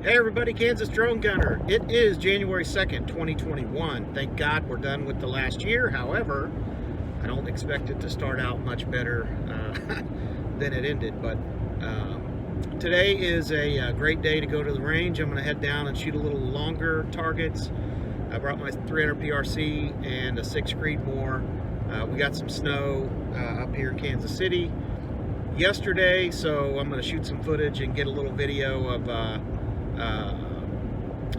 Hey everybody, Kansas Drone Gunner. It is January 2nd, 2021. Thank God we're done with the last year. However, I don't expect it to start out much better than it ended. But today is a great day to go to the range. I'm going to head down and shoot a little longer targets. I brought my 300 PRC and a 6 Creedmoor. We got some snow up here in Kansas City yesterday, so I'm going to shoot some footage and get a little video of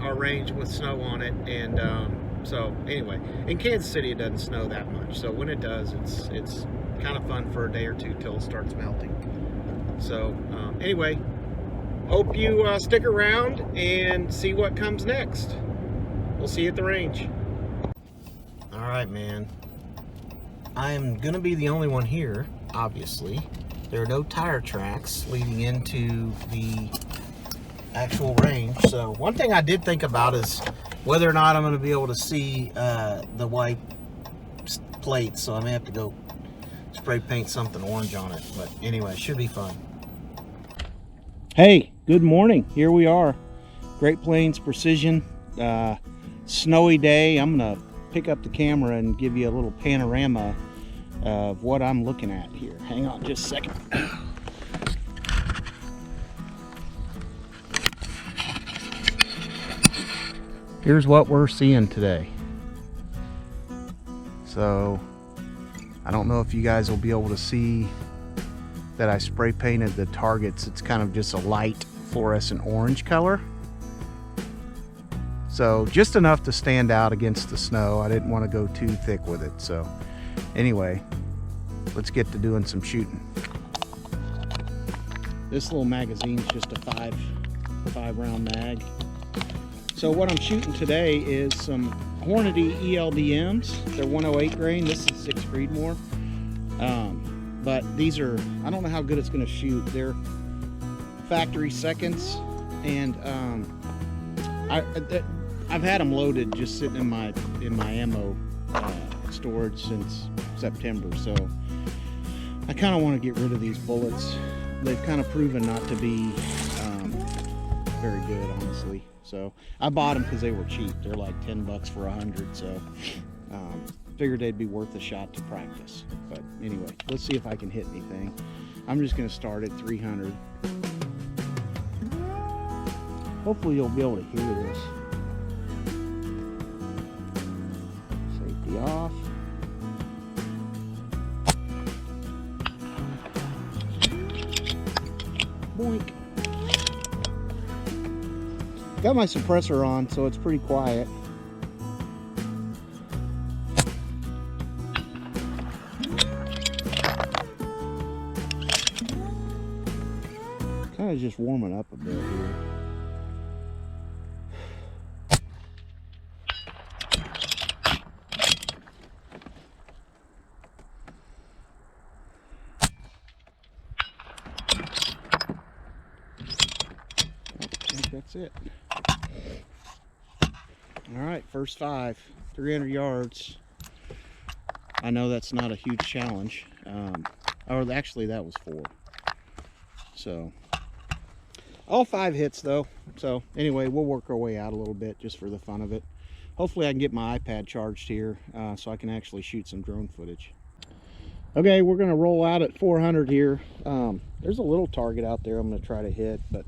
our range with snow on it. And so anyway, in Kansas City it doesn't snow that much, so when it does, it's kind of fun for a day or two till it starts melting. So anyway, hope you stick around and see what comes next. We'll see you at the range. All right, man, I'm gonna be the only one here, obviously. There are no tire tracks leading into the actual range. So one thing I did think about is whether or not I'm going to be able to see the white plates. So I may have to go spray paint something orange on it. But anyway, should be fun. Hey, good morning. Here we are. Great Plains Precision. Snowy day. I'm going to pick up the camera and give you a little panorama of what I'm looking at here. Hang on just a second. Here's what we're seeing today. So I don't know if you guys will be able to see that I spray painted the targets. It's kind of just a light fluorescent orange color. So just enough to stand out against the snow. I didn't want to go too thick with it. So anyway, let's get to doing some shooting. This little magazine is just a five round mag. So what I'm shooting today is some Hornady ELDMs. They're 108 grain. This is 6 Creedmoor. But these are, I don't know how good it's going to shoot. They're factory seconds, and I've had them loaded, just sitting in my ammo storage since September. So I kind of want to get rid of these bullets. They've kind of proven not to be very good, honestly. So I bought them because they were cheap. They're like 10 bucks for 100. So figured they'd be worth a shot to practice. But anyway, let's see if I can hit anything. I'm just going to start at 300. Hopefully you'll be able to hear this. Safety off. Boink. Got my suppressor on, so it's pretty quiet. Kind of just warming up a bit here. I think that's it. All right, first 5, 300 yards. I know that's not a huge challenge. Or actually that was 4. So all 5 hits though. So anyway, we'll work our way out a little bit just for the fun of it. Hopefully I can get my iPad charged here so I can actually shoot some drone footage. Okay, we're gonna roll out at 400 here. There's a little target out there I'm gonna try to hit, but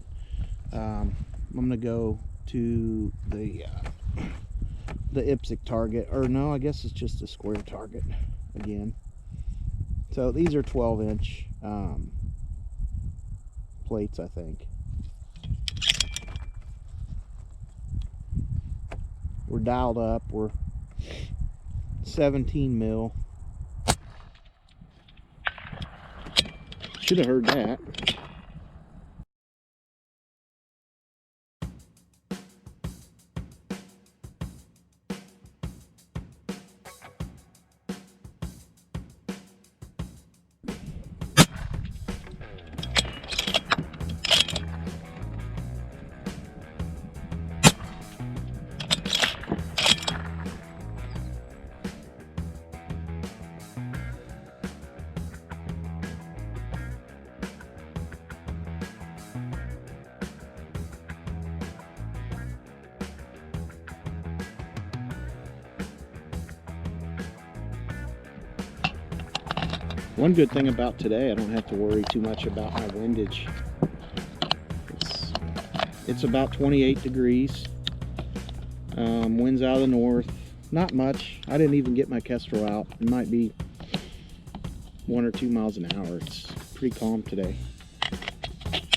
I'm gonna go to the IPSC target, or no, I guess it's just a square target again. So these are 12-inch plates, I think. We're dialed up. We're 17 mil. Should have heard that. One good thing about today, I don't have to worry too much about my windage. It's about 28 degrees. Winds out of the north. Not much. I didn't even get my Kestrel out. It might be 1 or 2 miles an hour. It's pretty calm today.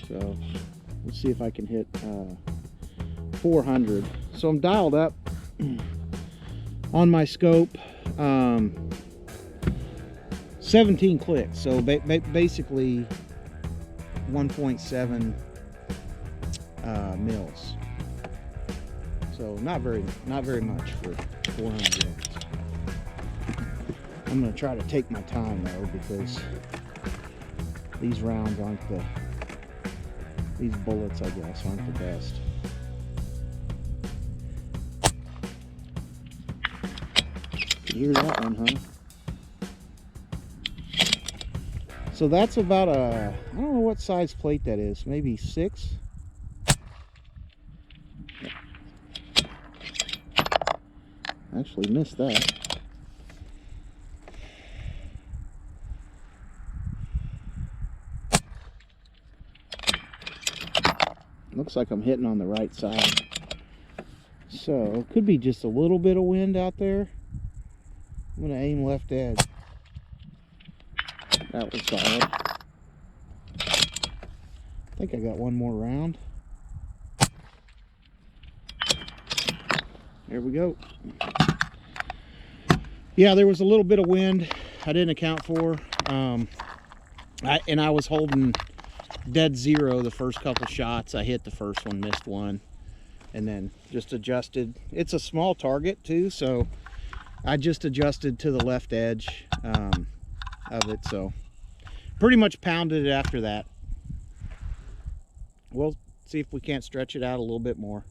So let's see if I can hit 400. So I'm dialed up on my scope. 17 clicks. So basically 1.7 mils. So not very much for 400 yards. I'm gonna try to take my time though, because these rounds aren't these bullets, I guess, aren't the best. You hear that one, huh? So that's about I don't know what size plate that is, maybe 6. Actually missed that. Looks like I'm hitting on the right side. So could be just a little bit of wind out there. I'm gonna aim left edge. That was solid. I think I got one more round. There we go. Yeah, there was a little bit of wind I didn't account for. I was holding dead zero the first couple shots. I hit the first one, missed one, and then just adjusted. It's a small target too, so I just adjusted to the left edge of it. So pretty much pounded it after that. We'll see if we can't stretch it out a little bit more.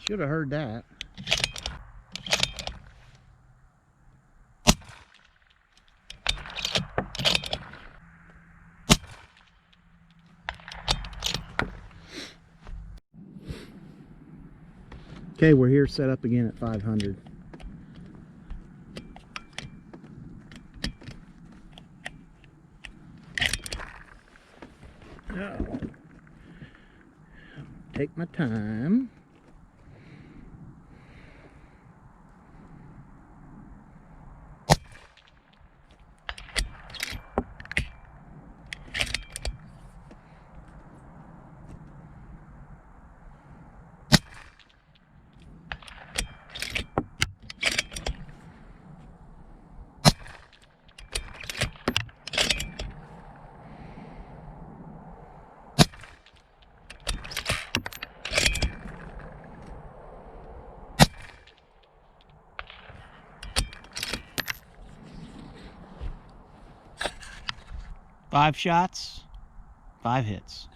Should have heard that. Okay, we're here set up again at 500. Oh. Take my time. Five shots, 5 hits.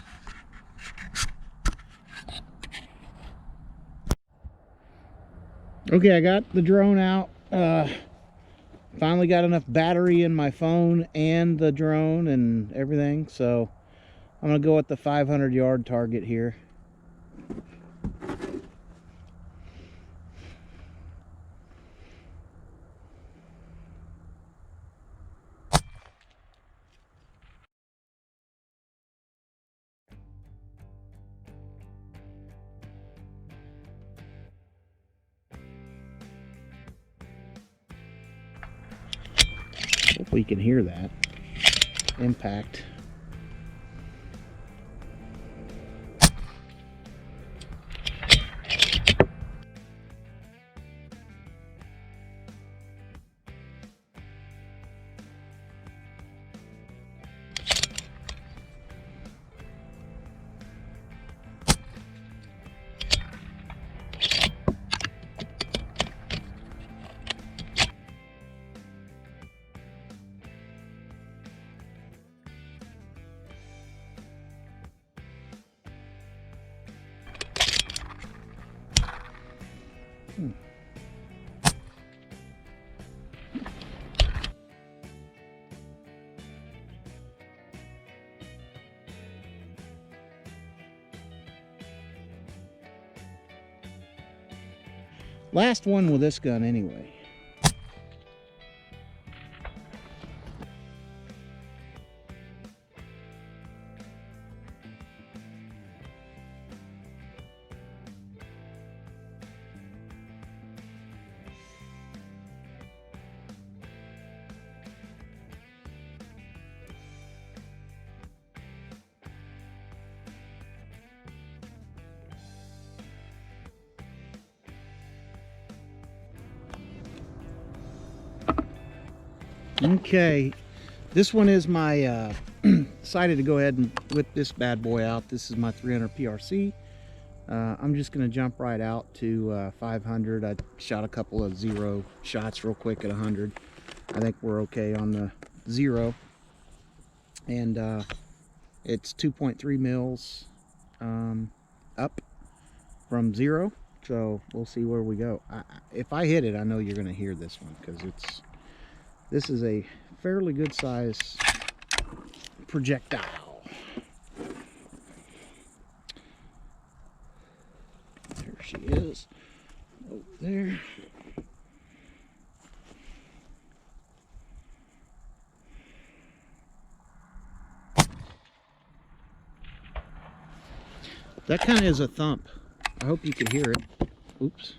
Okay, I got the drone out. Finally got enough battery in my phone and the drone and everything, so I'm gonna go with the 500-yard target here. Hopefully you can hear that impact. Last one with this gun anyway. Okay, this one is my decided to go ahead and whip this bad boy out. This is my 300 PRC. I'm just going to jump right out to 500. I shot a couple of 0 shots real quick at 100. I think we're okay on the 0. And it's 2.3 mils up from 0. So we'll see where we go. If I hit it, I know you're going to hear this one, because this is a fairly good size projectile. There she is, over there. That kind of is a thump. I hope you can hear it. Oops.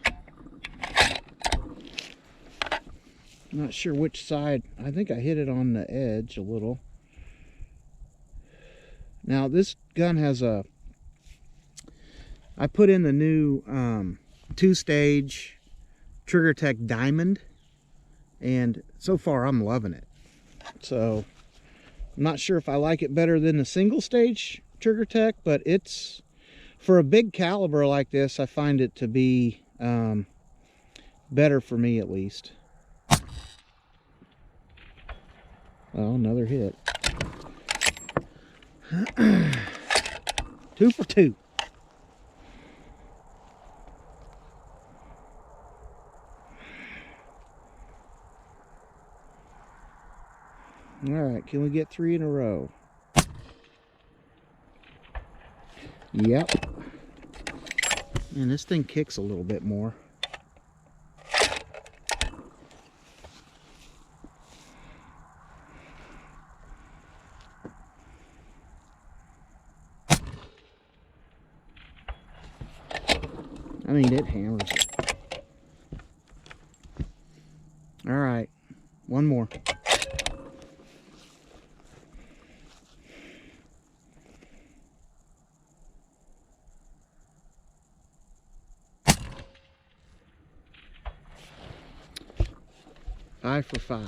I'm not sure which side. I think I hit it on the edge a little. Now this gun has I put in the new 2-stage Trigger Tech Diamond, and so far I'm loving it. So I'm not sure if I like it better than the single stage Trigger Tech, but it's, for a big caliber like this, I find it to be better for me at least. Oh, another hit. 2 for 2. All right, can we get 3 in a row? Yep. Man, this thing kicks a little bit more. I mean, it hammers it. All right, one more. Five for 5.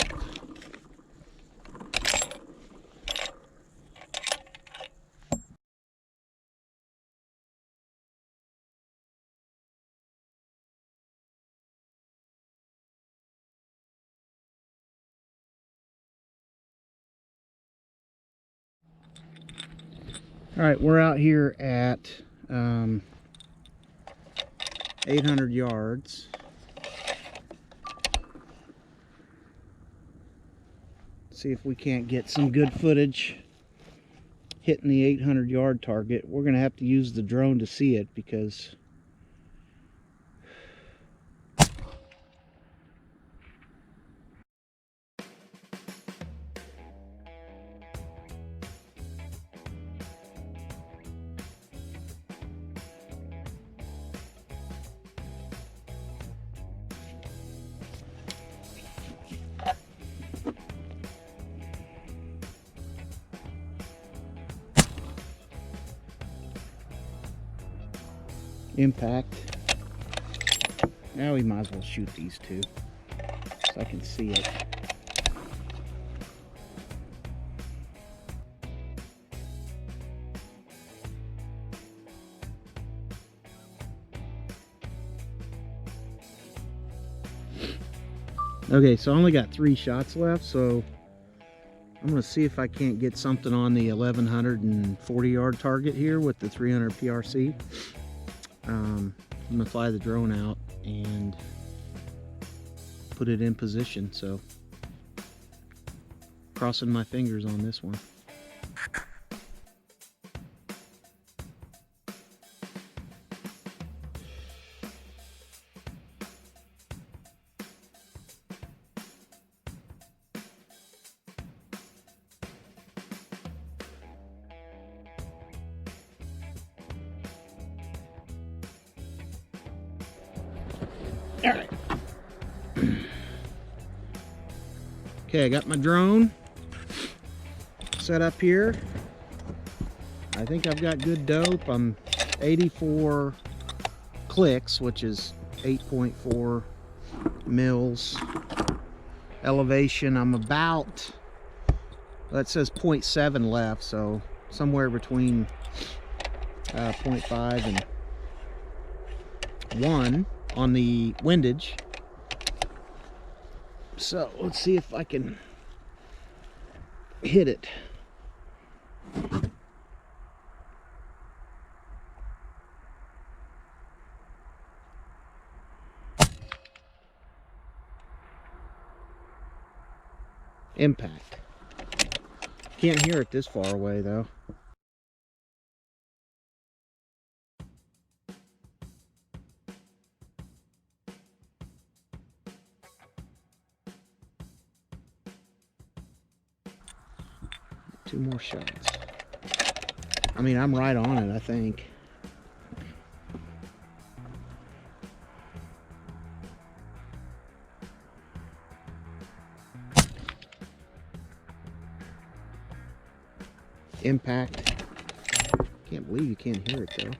All right, we're out here at 800 yards. See if we can't get some good footage hitting the 800 yard target. We're gonna have to use the drone to see it, because impact. Now we might as well shoot these 2 so I can see it. Okay, so I only got 3 shots left, so I'm going to see if I can't get something on the 1140 yard target here with the 300 PRC. I'm going to fly the drone out and put it in position, so crossing my fingers on this one. All right. Okay, I got my drone set up here. I think I've got good dope. I'm 84 clicks, which is 8.4 mils. Elevation, I'm about, that says 0.7 left, so somewhere between 0.5 and 1 on the windage. So let's see if I can hit it. Impact. Can't hear it this far away though. Two more shots. I mean, I'm right on it, I think. Impact. Can't believe you can't hear it though.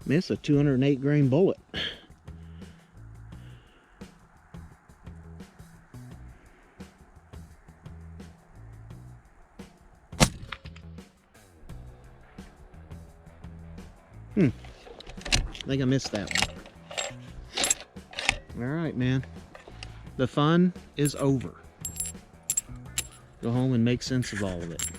Miss a 208 grain bullet. I think I missed that one. All right, man. The fun is over. Go home and make sense of all of it.